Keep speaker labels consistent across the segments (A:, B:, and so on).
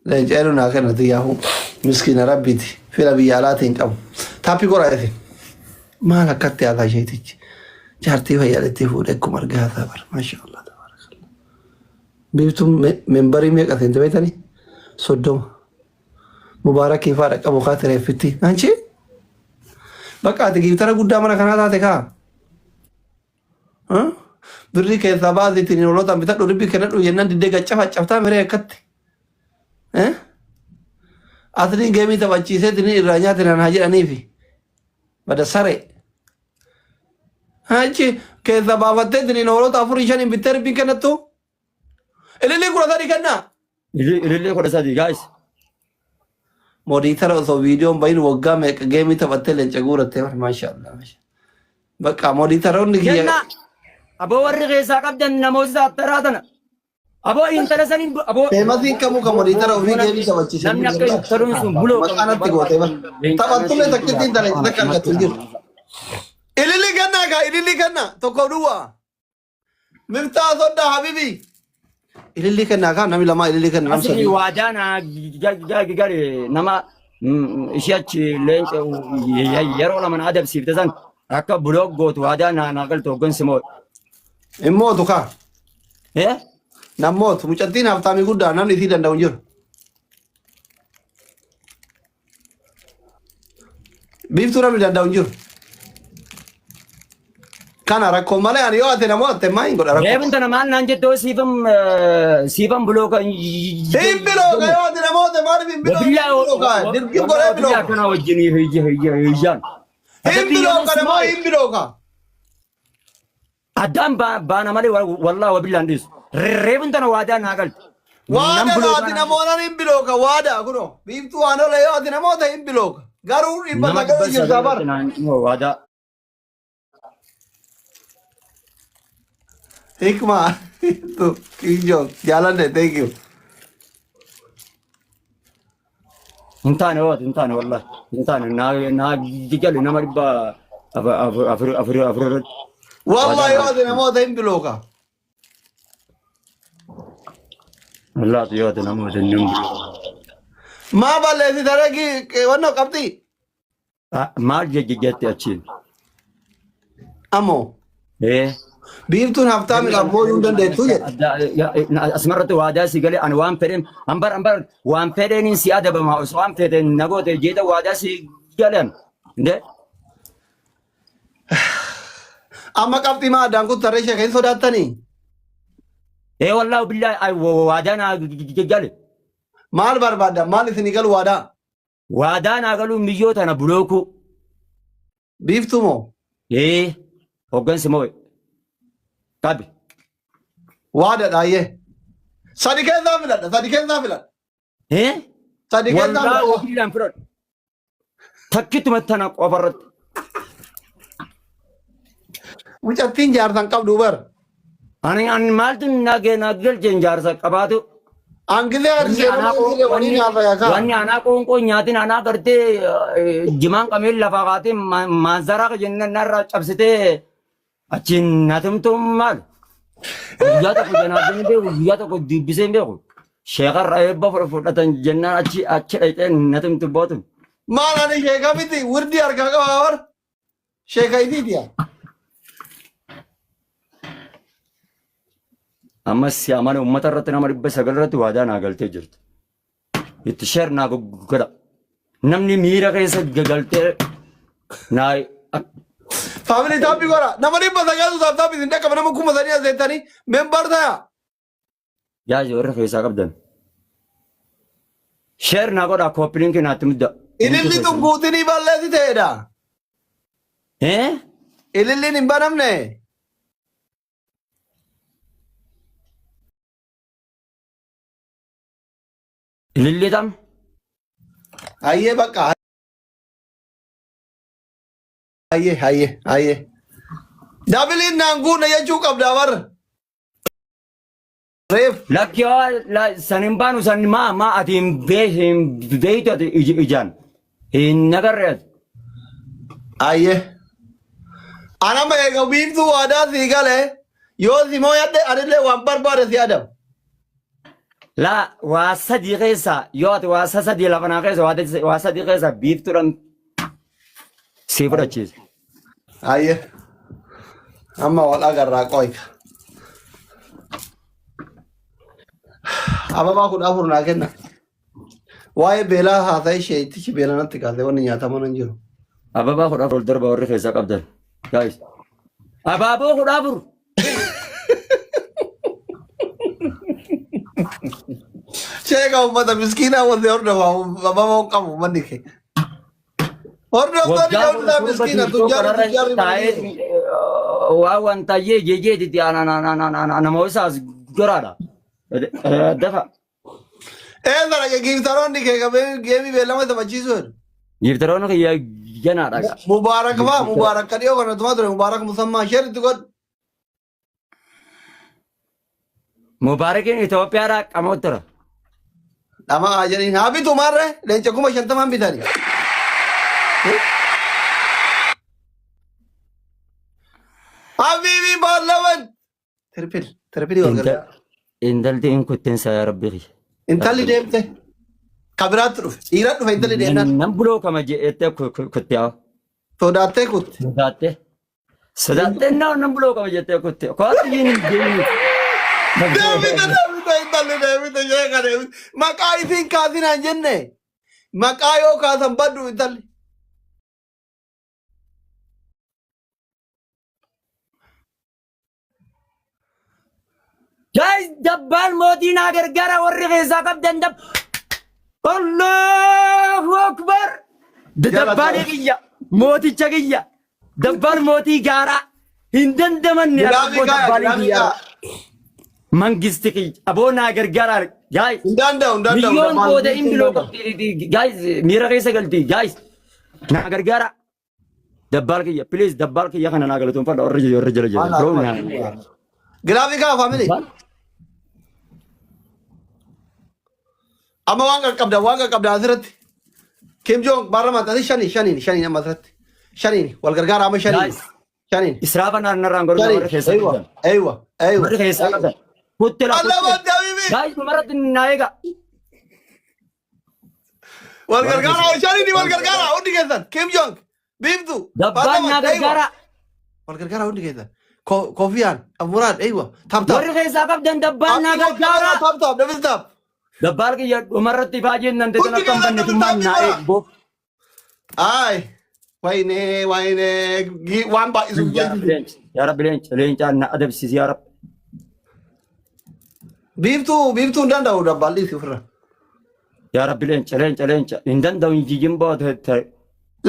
A: لجألنا كانت ياهو مسكين ربيتي في ربيالاتين كم تابي قرأتين ما لكت على شيء تيجي جارتي ويا لتي فودكم أرجع ثابر ما شاء الله تبارك الله بيتم من بري ميك أثنين تبيتني صدوم مبارك يفارق أبو خاطر يفتي أنشي بقى تجيب ترى قدام أنا كنا تاتيكا ها بري كذا بعض تيني ولا تام بتاع ربي كنا وينن ديدك شفتا مري كت ها أثنين جميع تبغى تيني الرجال تنا هاجر أنيفي بدا سري هاجي كذا بعض تيني ولا تافوريشان بتر بي كنا تو اللي كنا ثاني كنا
B: اللي كنا ثاني guys
A: موديتر أو فيديو باين وقع ميك جيمي تبتل إنشغورة تمام ما شاء الله بقى موديتر أو نجي
B: جنّا أبو ورّي ساقب جنّا موسى تراتنا أبو إنترسني أبو
A: تمازين كمو كموديتر أو في جيمي تبتل
B: نمني أكيد ترون سو بلو
A: أنا تقول تمام تبتل تكتين ترى تذكر كتير إللي كنا تقولوا مفتاح صدق حبيبي إللي كنا كان نبي لما إللي كنا نمسك
B: أصلي واجانا جاري نما إشياء لينك يرو لما نادب سيفتزان أكا بلوك قوت واجانا ناقل توقن سمو
A: إمو توكا
B: إيه
A: نموت مجتين هفتامي قد أنا نسي دندون جور بيفتورا من دندون جور كان أراكم ماله أنا يواتي نموت تماين قد أراكم
B: ريبن تنمان نانجي تو سيفم بلوك
A: سيف بلوك يواتي نموت ماري بين بلوك دركي قرأ بلوك
B: كنا وجني هيجان
A: هم بلوك نمو هم بلوك
B: أدام بانا مالي والله وبالله نديس ريبن تنا وادا ناقل
A: وادا يواتي نمونا هم بلوك وادا كنو بيفتو أنا لا يواتي نموت هم بلوك غارور إبا نقل يجزابر
B: وادا
A: Hikmah itu hijau jalan deh thank you
B: انتاني والله انتاني نا جيجال نما ربا افر
A: والله يا ذي ما ذي بلوكا
B: الله يا ذي نما ذي
A: ما بالله ترى كي وانا قبتي
B: ما جيجات اتشين
A: امو
B: ايه
A: بيفتون هفتام الأبوي يندن ده
B: أسمرت وادا سيقولي أنا وان فريم أمبر وان فريم سيادة بما وان فريم نقول تجيدا وادا سيقولن ده
A: أما كابتي ما دانكو ترى شيء كيسو داتني
B: إيه والله بالله وادا نا جيجالي
A: مال بربادا مال سنيكال
B: وادا نا قالوا ميجوت أنا بلوكو
A: بيفتو مو
B: إيه هوجن سموي Tabi.
A: Wada daye. Sadikan zafilan.
B: Eh?
A: Sadikan zafilan.
B: Wallah wabilan firad. Takkitu matana qabarat.
A: Mucatin jarsan kab dubar.
B: Ani an maltin nagel jenjarsa qabatu.
A: Angile arse
B: wani ana ko nyatin ana garte jiman kamil lafaqati manzara jennan narra cabsite Achin natum mal. Yata ko janabin be yata ko dibisen be ko. Shekar ayba fudatan janna achi ay natum to bottom.
A: Mana ni sheka biti urdi arka ka awar. Sheka idi dia.
B: Amma si amane ummata ratna mari be sagalrat wada na galte jirt. Itshar na gada. Namni mira kaisa galte na
A: Family tapi gora. Namanya pasangnya tu sab tapi tidak kapan mau kumpul tadi aja tadi member saya.
B: Ya jauh kaisa kabdan. Share na gora kopling ke natum da.
A: Ini tu buat ni balas itu ada.
B: Eh?
A: Ini ni banam ne.
B: Ini tam.
A: Aye bakal. Aye. Dabilin nanggu naya cukup dawar. Ref.
B: Lakya la sanimbanu sanima atim beito ijan. In nagaret.
A: Aye. Anak mereka bim tu ada sih kale. Yo si mau ya deh ada le wampar pada si Adam.
B: لا واسدي غيسا يوت واسدي لفنا غيسا واسدي غيسا بيفترن سيفر تشيز
A: Aye. Amma wal agarraa qoyka. Ababaa kudha afur naa kenna. Waa'ee beelaa haasa'e isheetichi beela natti kaasee wanni nyaataman hin jiru.
B: أبابا خد أفر الدرب أوري خيسا قبضل جايز أبابا خد أفر
A: Sheeka ummata miskiinaa wanti hordofaa ababaa qabu manni kee. Hordoftoonni hordofaa miskiina tujjaarri.
B: وأن تيجي جيجي أنا موسى جرادا دفع
A: Eedara giiftaroonni kee qabee geemii beellama taphachiisu.
B: يفترون يا جنادا
A: Mubaarak faa mubaarak kan dhiyoo kana tumaa ture mubaarak musammaa isheerritti godhu.
B: مباركين إثيوبيا راك أموتر
A: Dhamaa jedhanii haa bitu maarree leenca 50,000 bitanii. Habiibii baalaman. Tirpilii wal gargaara.
B: إن دلتي إن كنت تنسى يا ربي
A: Intalli deemte. Kabiraatti dhufe. Dhiira dhufe intalli deemnaan.
B: نمبلو كما جئت كنت يا
A: Sodaattee kutte.
B: صدقت إنه نمبلو كما جئت كنت قالت يجيني
A: Deemite intalli deemite sheeka deemite. Maqaa isiin kaasinaan jenne. Maqaa yoo kaasan baddu intalli.
B: جاي دبال موتينا غرغرة ورغيزا قبدن دب الله أكبر دبال قيا موتي تشقيا دبال موتي غارا هندن دمن يا دبال قيا منغستي أبونا غرغرة جاي
A: Undaan
B: مليون بودا إمبلو قبدي جايز ميرا غيسا قلتي جايز نا غرغرة دبال قيا بليز دبال قيا خنا ناقلتون فدا الرجل
A: Giraafikaa faamili. Amma waan qabda asirratti. Kim Jong baarlamaantaati shaniin amma asirratti. Shaniin wal gargaara amma shaniin. Shaniin.
B: إسرافا نران غرغرة ورغيزا قبدن
A: Aywa.
B: ورغيزا قبدن قلت له
A: Allabaatti habiibi.
B: جايز مرات النايقة
A: Wal gargaara shaniin wal gargaara hundi keessan. Kim Jong biiftu.
B: دبان غرغرة
A: Wal gargaara hundi keessan. Koofiyaan Muraad aywa. Taap.
B: ورغيزا قبدن دبان غرغرة
A: Taap dabis taap.
B: دبالك يا مرت فاجين ننت تنقم بنتمان نايق بو
A: Ay. Wayne waan baay'isu.
B: يا رب لينش أنا أدب سيس يا رب
A: Biiftuu hin danda'u dabballi si ofirra.
B: يا رب لينش إندن دون يجيم بود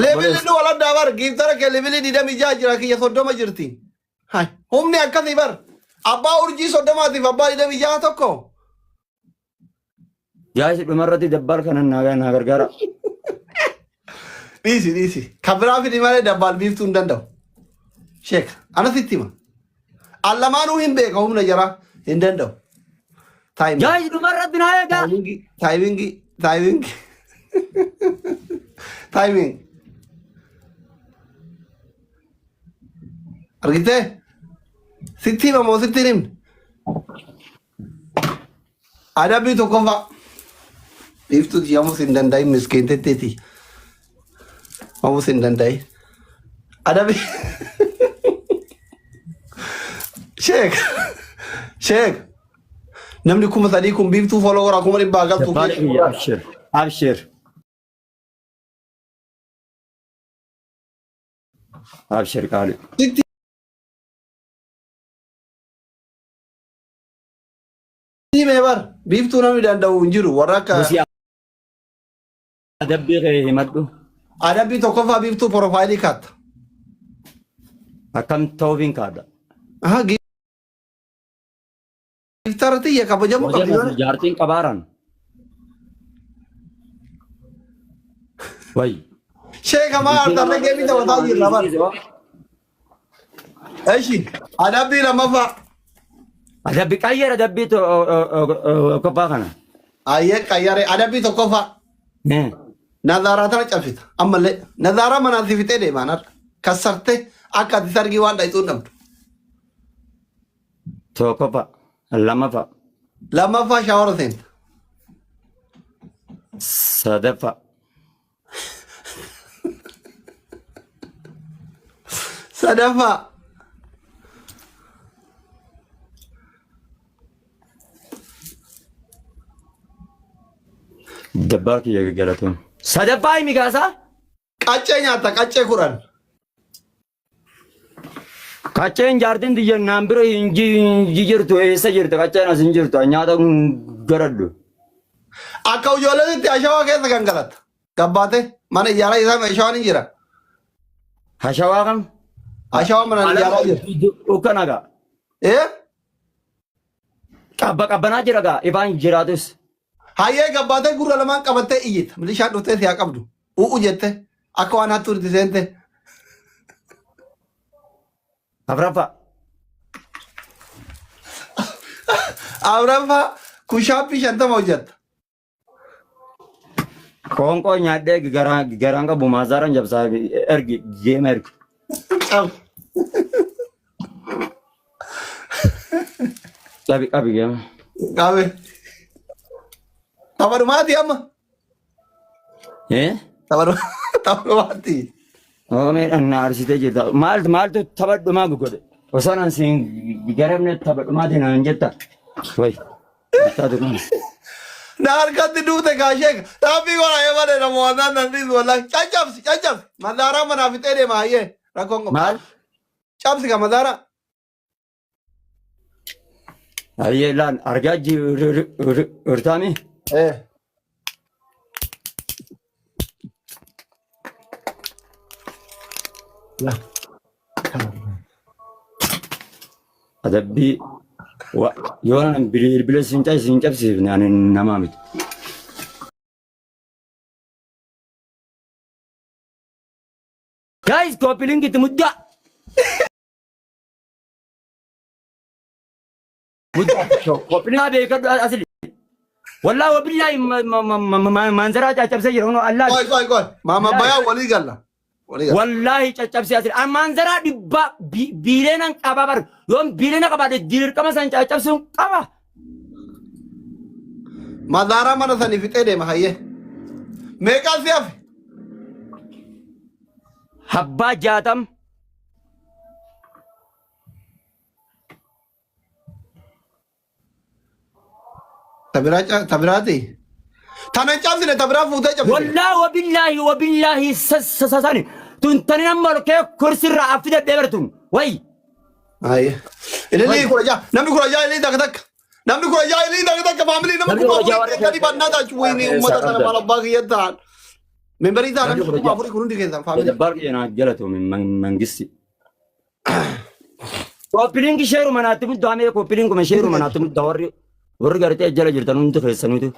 A: Leebilli nu wal addaa bar giiftara kee leebilli 26 jira kiyya 30 jirti. Hai humni akkasii bar abbaa urjii 30tiif abbaa 26 tokko.
B: جايز مرت دبالك أنا ناغرغرة
A: Dhiisi. Kan biraa fidi malee dabbal biiftuu hin danda'u. Sheek ana sitti hima. Allamaanuu hin beeka humna jara hin danda'u.
B: جايز مرت نايقة
A: Timing. Argitee? Sitti hima moo sitti hin himne? Adabbii tokkoffaa. Biiftuuti yommus hin danda'in miskiintetteeti. Yommus hin danda'in. Adabbii. Sheek. Namni 3,000 kun biiftuu folooraa 100 galtuu
B: دبالك يا أبشر أبشر قالوا
A: Sitti himee bar biiftuu namni danda'u hin jiru warra akka
B: بس يا أدبي غير مدو
A: adabbii tokkoffaa biiftuu porofaayilii kaatta.
B: أكم توفين كذا
A: Giftara xiyya kabajamu qabdi.
B: جارتين كبارن وي
A: Sheeka maa artarra geemii taphataa jirra bar. Eshi adabbii lammaffaa.
B: أدبي كاير أدبي تو كبارن
A: Ayyee qayyare adabbii tokkoffaa. Nazaaraa tana cabsita. Ammallee nazaaraa manaan si fixee deemaan har'a. Kassarte akka ati sargii waan dhayituun dhabdu.
B: تو كبا لما فا
A: Lammaffaa shaawara seenta.
B: Sadaffaa.
A: Sadaffaa.
B: Dabbaa kiyya galatoon. Sadaffaa himi kaasaa?
A: Qaccee nyaata qaccee kuran.
B: Qacceen jaartiin biyya naan bira hin jirtu eessa jirti qacceen as hin jirtu nyaata garadhu.
A: Akka ijoolleetti ashawaa keessa gangalata. Gabbaate mana ijaaraa isaa ashawaan hin jira.
B: Ashawaa kam?
A: Ashawaa mana ijaaraa jira.
B: Ukkanaga. Qabbanaa jira gaa ifaan jiraatus.
A: Hayyee gabbaatee gurra lamaan qabattee iyyita. Milishaan dhuftee siyaa qabdu. U'u jette akka waan hattuu itti seente.
B: Afraffaa.
A: Afraffaa kushaappii 50 hojjetta.
B: Qoonqoo nyaadhee garaan qabu maazaaraan jabsaa ergi geema ergi. Qabi geema.
A: Qabe. Taphadumaati amma. Taphadumaati.
B: Oomishaan na arsitee jirta. Maaltu taphadhumaa godhe? Osoo naan siin garamne taphadhumaati naan jetta. Wayi.
A: Na harkatti duute kaashee dhaabbii waraayee malee namoota nan dhiisu wallahi caccabsi. Mazaaraa manaa fixee deema hayyee rakkoon qabu.
B: Maal?
A: Cabsi ka mazaaraa.
B: Hayyee laan argaa jirtaami? Adabbii yoo bilbila siin cabsiifne ani namaa miti. Guys, koppiliin itti muddaa. Koppiliin beekadhu asili. Wallaahi wabillahi manzaraa caccabsee jira.
A: Qoy. Maama bayaa walii galla.
B: Wallahi caccabsee asili. Manzaraa dhibbaa biileena qaba bar. Yoon biileena qabaate dirqama san caccabsuun qaba.
A: Mazaaraa mana sanii fixee deema hayyee. Meeqaa si hafe?
B: Habbaa 60.
A: Tabiraati. Tana cabsine tabiraa fuutee cabsine.
B: Wallahi sasani. Tuntani nama olkee kursirraa affide dheebertuun. Wayi.
A: Aye. Ililii kuraja. Namni kuraja ililii takka. Namni kuraja ililii takka faamilii namni kuraja gadi bannaa taachuu wayini uummata kana maal abbaa kiyya ta'an. Membarii ta'an namni kuma afurii kun hundi keessan faamilii.
B: Barqee naa jalatu mangisti. Koppiliinki sheeru manaatti muddaa hamee koppiliinkuma sheeru manaatti muddaa warri gartee jala jirtan hundi keessanuuti.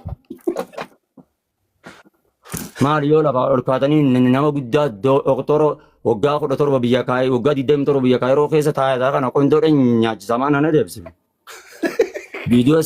B: Maal yoo lafa ol kaatanii nama guddaa doktoro waggaa 17 biyya kaayee waggaa 27 biyya kaayee yeroo keessa taa'ee kana qondoodhaan nyaachisamaa nana deebisime. Viidiyoo